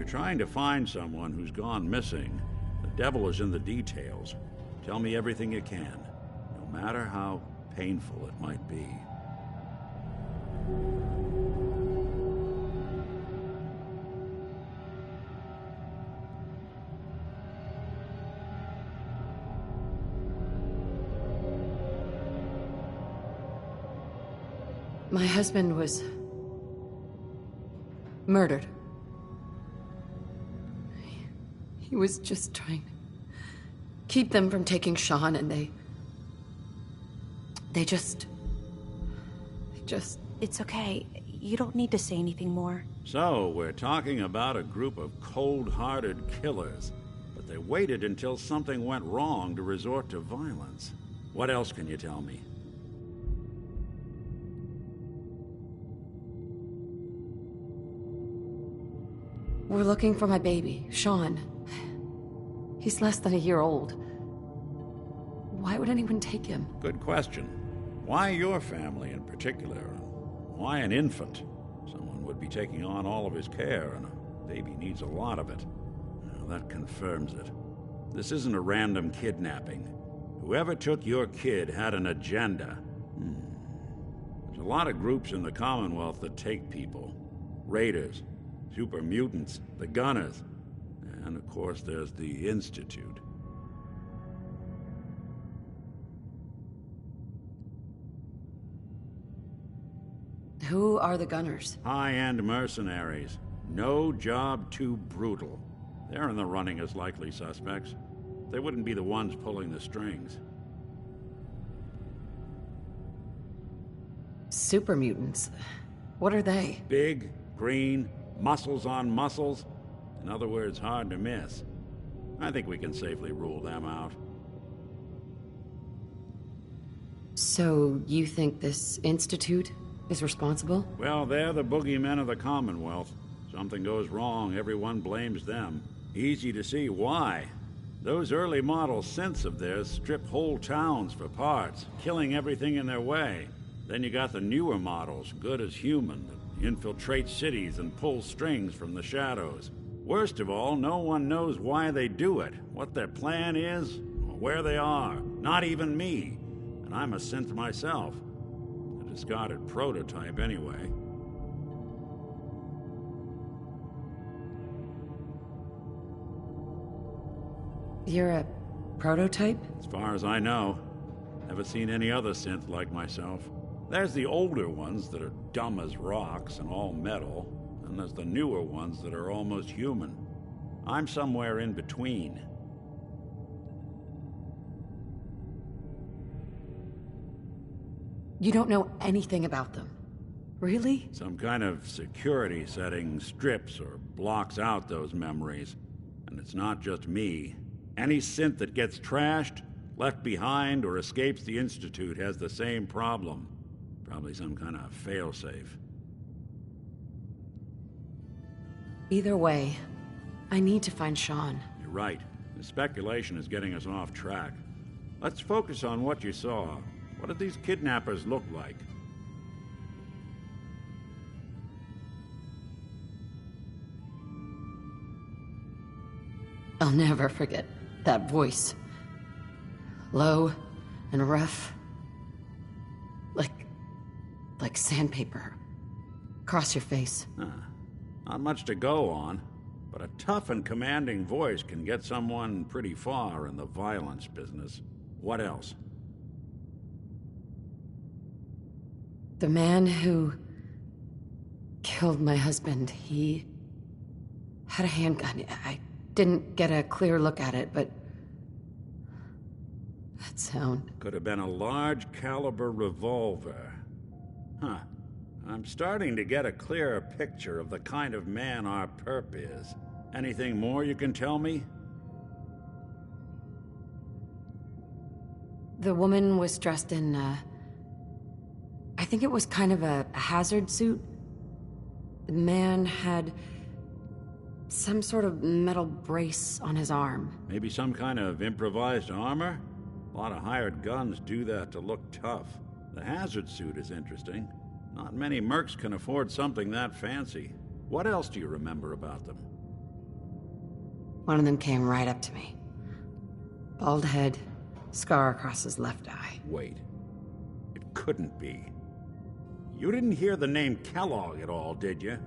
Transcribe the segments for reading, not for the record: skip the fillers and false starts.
Trying to find someone who's gone missing, the devil is in the details. Tell me everything you can, no matter how painful it might be. My husband was murdered. He was just trying to keep them from taking Sean, and they just... It's okay. You don't need to say anything more. So, we're talking about a group of cold-hearted killers, but they waited until something went wrong to resort to violence. What else can you tell me? We're looking for my baby, Sean. He's less than a year old. Why would anyone take him? Good question. Why your family in particular? Why an infant? Someone would be taking on all of his care, and a baby needs a lot of it. Well, that confirms it. This isn't a random kidnapping. Whoever took your kid had an agenda. There's a lot of groups in the Commonwealth that take people. Raiders, super mutants, the Gunners, and of course there's the Institute. Who are the Gunners? High-end mercenaries. No job too brutal. They're in the running as likely suspects. They wouldn't be the ones pulling the strings. Super mutants. What are they? Big, green, muscles on muscles. In other words, hard to miss. I think we can safely rule them out. So, you think this institute is responsible? Well, they're the boogeymen of the Commonwealth. Something goes wrong, everyone blames them. Easy to see why. Those early model synths of theirs strip whole towns for parts, killing everything in their way. Then you got the newer models, good as human, that infiltrate cities and pull strings from the shadows. Worst of all, no one knows why they do it, what their plan is, or where they are. Not even me. And I'm a synth myself. A discarded prototype, anyway. You're a prototype? As far as I know. Never seen any other synth like myself. There's the older ones that are dumb as rocks and all metal, and there's the newer ones that are almost human. I'm somewhere in between. You don't know anything about them. Really? Some kind of security setting strips or blocks out those memories. And it's not just me. Any synth that gets trashed, left behind, or escapes the Institute has the same problem. Probably some kind of failsafe. Either way, I need to find Sean. You're right. The speculation is getting us off track. Let's focus on what you saw. What did these kidnappers look like? I'll never forget that voice. Low and rough. Like sandpaper. Across your face. Not much to go on, but a tough and commanding voice can get someone pretty far in the violence business. What else? The man who killed my husband, he had a handgun. I didn't get a clear look at it, but that sound. Could have been a large caliber revolver. Huh. I'm starting to get a clearer picture of the kind of man our perp is. Anything more you can tell me? The woman was dressed in, I think it was kind of a hazard suit. The man had some sort of metal brace on his arm. Maybe some kind of improvised armor? A lot of hired guns do that to look tough. The hazard suit is interesting. Not many mercs can afford something that fancy. What else do you remember about them? One of them came right up to me. Bald head, scar across his left eye. Wait. It couldn't be. You didn't hear the name Kellogg at all, did you?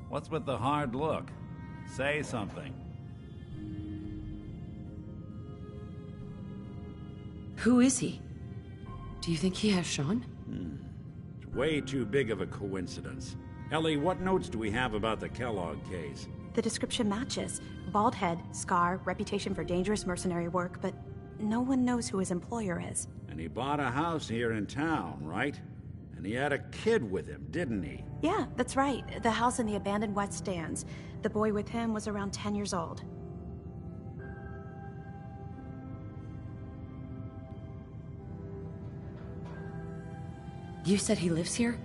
What's with the hard look? Say something. Who is he? Do you think he has Sean? It's way too big of a coincidence. Ellie, what notes do we have about the Kellogg case? The description matches. Bald head, scar, reputation for dangerous mercenary work, but no one knows who his employer is. And he bought a house here in town, right? And he had a kid with him, didn't he? Yeah, that's right. The house in the abandoned West Stands. The boy with him was around 10 years old. You said he lives here?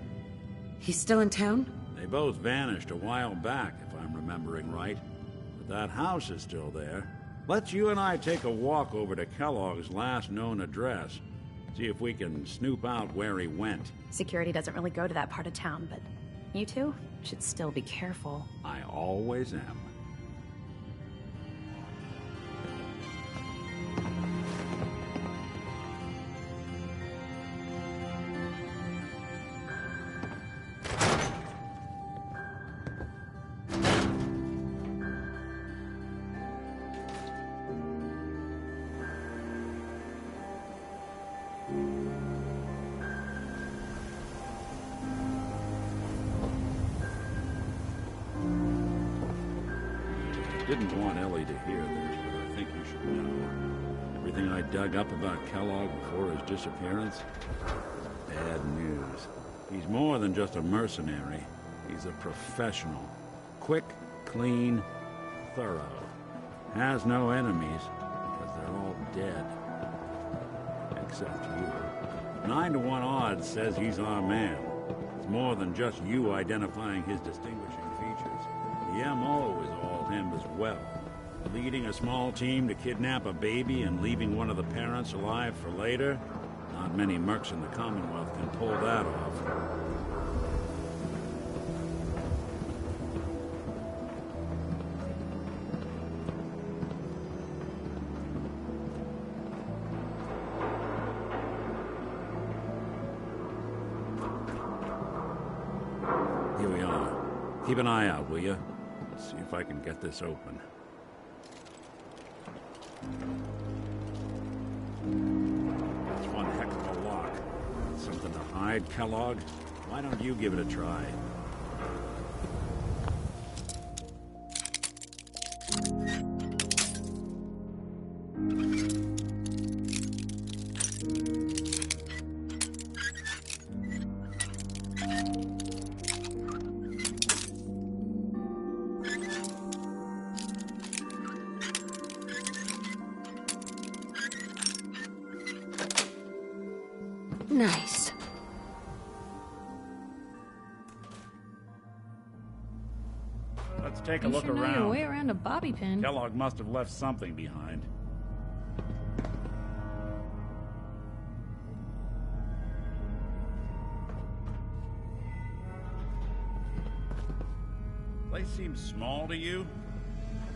He's still in town? They both vanished a while back, if I'm remembering right. But that house is still there. Let's you and I take a walk over to Kellogg's last known address. See if we can snoop out where he went. Security doesn't really go to that part of town, but you two should still be careful. I always am. Didn't want Ellie to hear this, but I think you should know. Everything I dug up about Kellogg before his disappearance is bad news. He's more than just a mercenary. He's a professional. Quick, clean, thorough. Has no enemies because they're all dead. Except you. 9 to 1 odds says he's our man. It's more than just you identifying his distinguishing features. The M.O. is all him as well. Leading a small team to kidnap a baby and leaving one of the parents alive for later? Not many mercs in the Commonwealth can pull that off. Here we are. Keep an eye out, will you? See if I can get this open. That's one heck of a lock. Something to hide, Kellogg? Why don't you give it a try? Nice. Let's take a You look sure know your around. way around a bobby pin. Kellogg must have left something behind. Place seems small to you?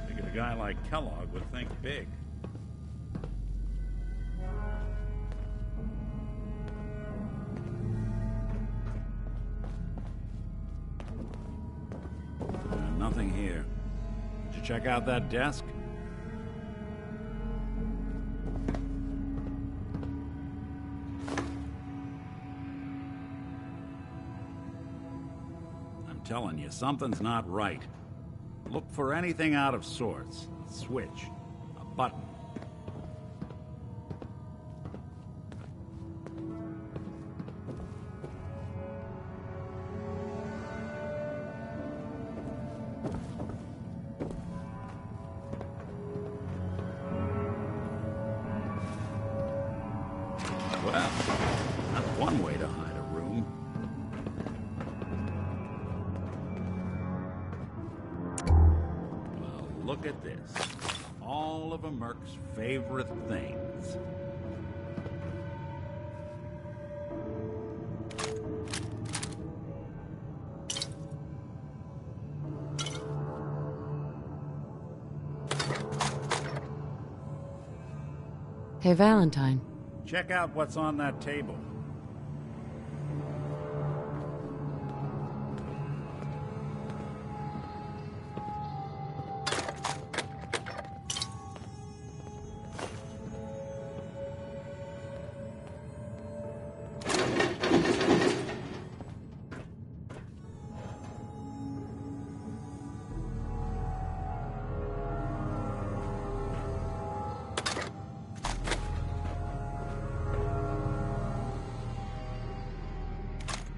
Figured a guy like Kellogg would think big. Nothing here. Did you check out that desk? I'm telling you, something's not right. Look for anything out of sorts. A switch. A button. Well, that's one way to hide a room. Well, look at this. All of a merc's favorite things. Hey, Valentine. Check out what's on that table.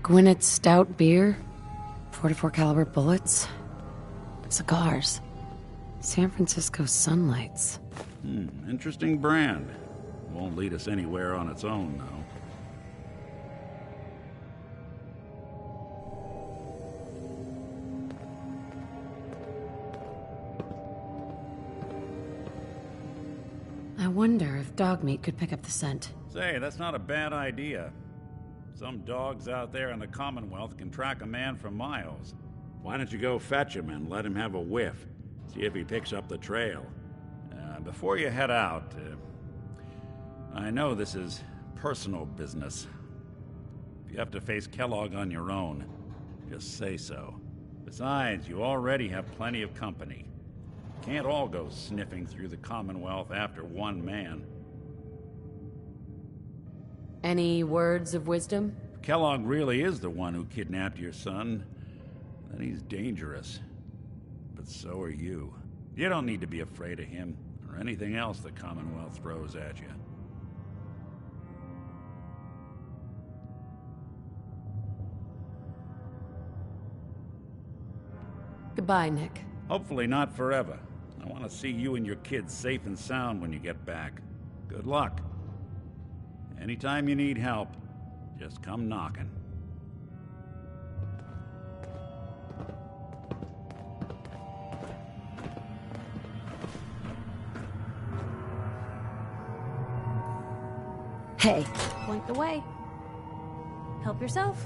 Gwinnett's stout beer, 44 caliber bullets, cigars, San Francisco sunlights. Interesting brand. Won't lead us anywhere on its own, though. I wonder if dog meat could pick up the scent. Say, that's not a bad idea. Some dogs out there in the Commonwealth can track a man for miles. Why don't you go fetch him and let him have a whiff? See if he picks up the trail. Before you head out, I know this is personal business. If you have to face Kellogg on your own, just say so. Besides, you already have plenty of company. Can't all go sniffing through the Commonwealth after one man. Any words of wisdom? If Kellogg really is the one who kidnapped your son, then he's dangerous. But so are you. You don't need to be afraid of him or or anything else the Commonwealth throws at you. Goodbye, Nick. Hopefully not forever. I want to see you and your kids safe and sound when you get back. Good luck. Anytime you need help, just come knocking. Hey. Point the way. Help yourself.